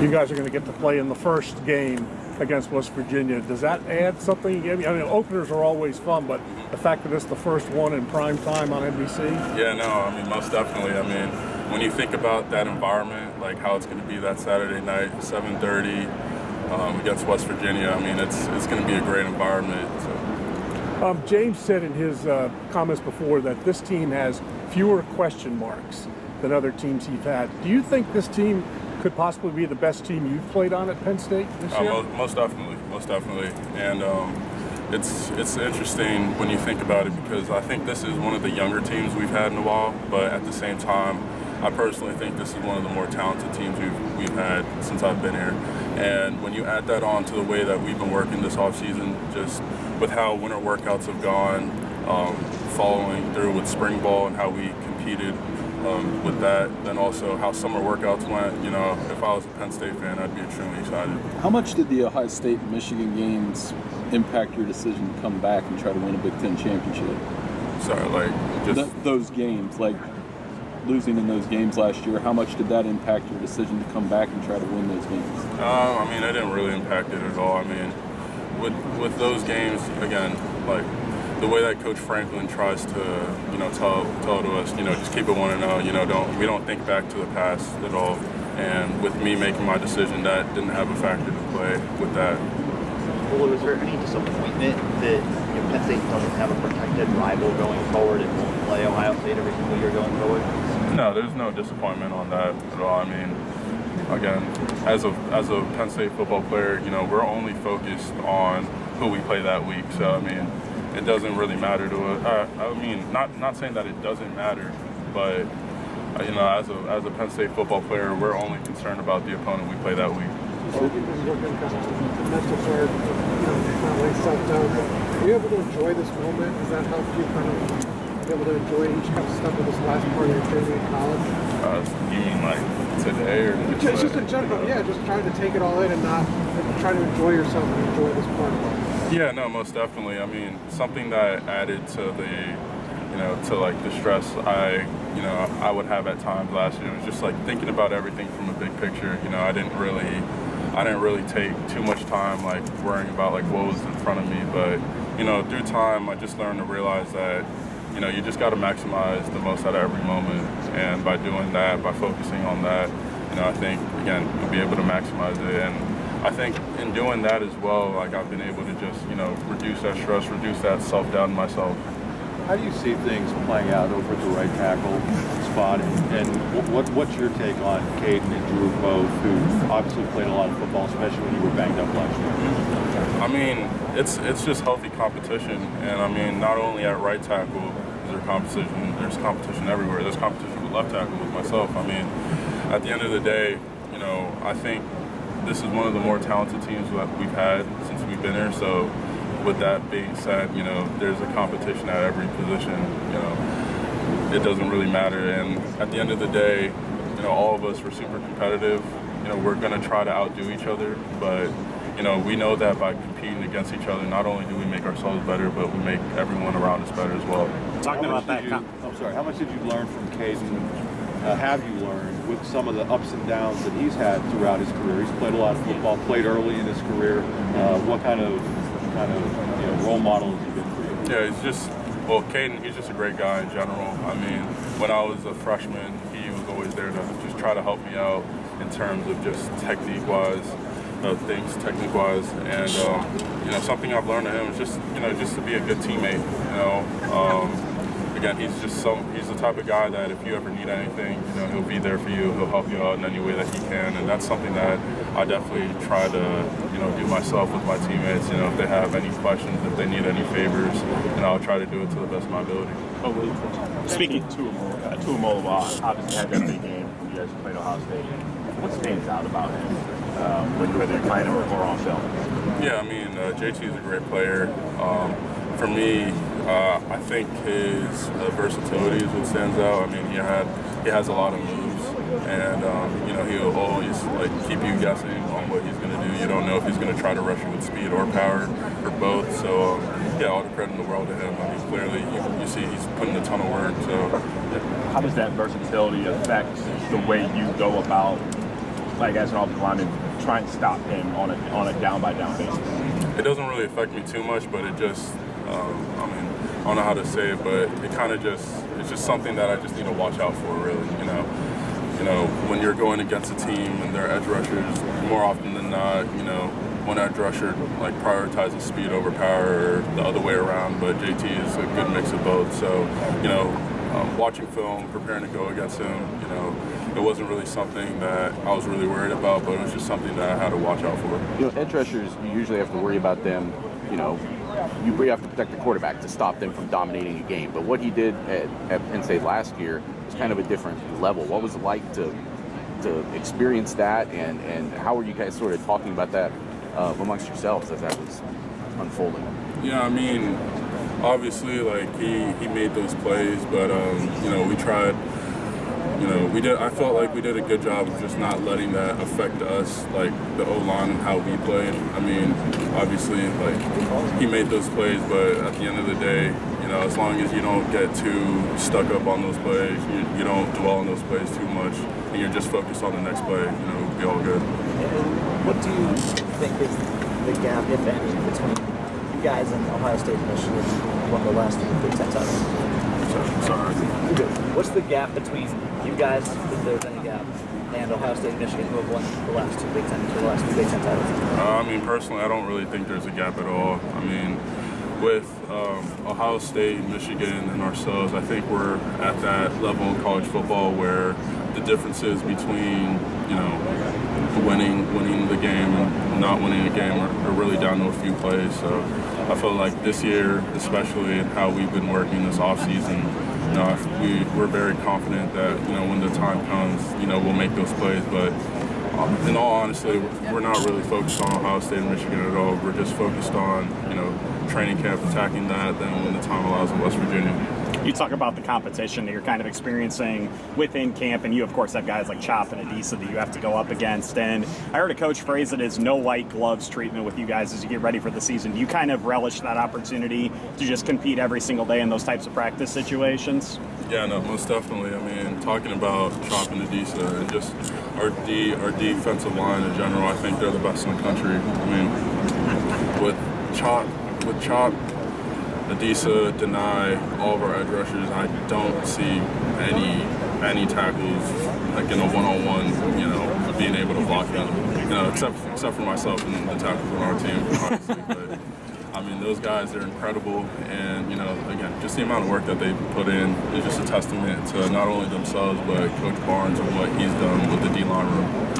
You guys are going to get to play in the first game against West Virginia. Does that add something? I mean, openers are always fun, but the fact that it's the first one in prime time on NBC? Yeah, no, I mean, most definitely. I mean, when you think about that environment, like how it's going to be that Saturday night, 7:30 against West Virginia, I mean, it's going to be a great environment. So. James said in his comments before that this team has fewer question marks than other teams he's had. Do you think this team could possibly be the best team you've played on at Penn State this year? Most definitely. And it's interesting when you think about it, because I think this is one of the younger teams we've had in a while, but at the same time, I personally think this is one of the more talented teams we've had since I've been here. And when you add that on to the way that we've been working this offseason, just with how winter workouts have gone, following through with spring ball and how we competed with that, then also how summer workouts went, you know, if I was a Penn State fan, I'd be extremely excited. How much did the Ohio State and Michigan games impact your decision to come back and try to win a Big Ten championship? Sorry, like just those games, like losing in those games last year, how much did that impact your decision to come back and try to win those games? I mean, it didn't really impact it at all. I mean, with those games, again, like the way that Coach Franklin tries to, you know, tell to us, you know, just keep it 1-0. You know, we don't think back to the past at all. And with me making my decision, that didn't have a factor to play with that. Well, was there any disappointment that Penn State doesn't have a protected rival going forward and won't play Ohio State every single year going forward? No, there's no disappointment on that at all. I mean, again, as a Penn State football player, you know, we're only focused on who we play that week. So, I mean, it doesn't really matter to us. I mean, not saying that it doesn't matter, but, you know, as a Penn State football player, we're only concerned about the opponent we play that week. Are you able to enjoy this moment? Has that helped you kind of be able to enjoy each kind of step of this last part of your journey in college? You mean like today or just in general? Yeah, just trying to take it all in and not try to enjoy yourself and enjoy this part of it. Yeah, no, most definitely. I mean, something that added to the, you know, to like the stress I would have at times last year was just like thinking about everything from a big picture. You know, I didn't really take too much time like worrying about like what was in front of me, but you know, through time I just learned to realize that, you know, you just got to maximize the most out of every moment, and by doing that, by focusing on that, you know, I think again you'll be able to maximize it. And I think in doing that as well, like I've been able to just, you know, reduce that stress, reduce that self-doubt in myself. How do you see things playing out over at the right tackle spot, and what's your take on Caden and Drew both, who obviously played a lot of football, especially when you were banged up last year? I mean, it's just healthy competition, and I mean, not only at right tackle is there competition, there's competition everywhere. There's competition with left tackle with myself. I mean, at the end of the day, you know, I think this is one of the more talented teams that we've had since we've been here, so with that being said, you know, there's a competition at every position. You know, it doesn't really matter. And at the end of the day, you know, all of us are super competitive. You know, we're going to try to outdo each other. But, you know, we know that by competing against each other, not only do we make ourselves better, but we make everyone around us better as well. Talking about that, how much did you learn from Caden? Have you learned with some of the ups and downs that he's had throughout his career? He's played a lot of football, played early in his career. What kind of role model has he been for you? Yeah, Caden, he's just a great guy in general. I mean, when I was a freshman, he was always there to just try to help me out in terms of just technique-wise, technique-wise. And, you know, something I've learned to him is just, you know, just to be a good teammate, you know. Again, he's the type of guy that if you ever need anything, you know, he'll be there for you. He'll help you out in any way that he can, and that's something that I definitely try to, you know, do myself with my teammates. You know, if they have any questions, if they need any favors, and I'll try to do it to the best of my ability. Speaking to Olu, obviously had that big game when you guys played Ohio State. What stands out about him, whether you're playing or on film? Yeah, I mean, JT is a great player. For me, I think his versatility is what stands out. I mean, he has a lot of moves, and you know, he'll always like keep you guessing on what he's going to do. You don't know if he's going to try to rush you with speed or power or both. So yeah, all the credit in the world to him. I mean, clearly you see he's putting a ton of work. So how does that versatility affect the way you go about like as an offensive lineman, try and stop him on a down-by-down basis? It doesn't really affect me too much, but it just, I mean, I don't know how to say it, but it kind of it's just something that I just need to watch out for, really, you know. When you're going against a team and their edge rushers, more often than not, one edge rusher like prioritizes speed over power or the other way around, but JT is a good mix of both. So, watching film, preparing to go against him, it wasn't really something that I was really worried about, but it was just something that I had to watch out for. Edge rushers, you usually have to worry about them, you have to protect the quarterback to stop them from dominating a game. But what he did at Penn State last year was kind of a different level. What was it like to experience that, and how were you guys sort of talking about that amongst yourselves as that was unfolding? Yeah, I mean, obviously, like he made those plays, but we tried. I felt like we did a good job of just not letting that affect us, like the O-line and how we played. I mean, obviously, like he made those plays, but at the end of the day, as long as you don't get too stuck up on those plays, you don't dwell on those plays too much, and you're just focused on the next play, we'll be all good. What do you think is the gap, if any, between you guys and Ohio State and Michigan, who won the last Big Ten titles? Sorry. What's the gap between you guys, if there's any gap, and Ohio State and Michigan, who have won the last two Big Ten titles? I mean, personally, I don't really think there's a gap at all. I mean, with Ohio State, Michigan, and ourselves, I think we're at that level in college football where the differences between, winning the game and not winning a game are really down to a few plays. So I feel like this year, especially, and how we've been working this offseason, we're very confident that, when the time comes, we'll make those plays. But in all honesty, we're not really focused on Ohio State and Michigan at all. We're just focused on, training camp, attacking that, then when the time allows in West Virginia. You talk about the competition that you're kind of experiencing within camp, and you, of course, have guys like Chop and Adisa that you have to go up against. And I heard a coach phrase it as no white gloves treatment with you guys as you get ready for the season. Do you kind of relish that opportunity to just compete every single day in those types of practice situations? Yeah, no, most definitely. I mean, talking about Chop and Adisa and just our defensive line in general, I think they're the best in the country. I mean, with Chop, Adisa, Deny, all of our edge rushers, I don't see any tackles like in a one-on-one, being able to block them, except for myself and the tackles on our team, honestly. But I mean, those guys, they're incredible, and again, just the amount of work that they put in is just a testament to not only themselves but Coach Barnes and what he's done with the D-line room.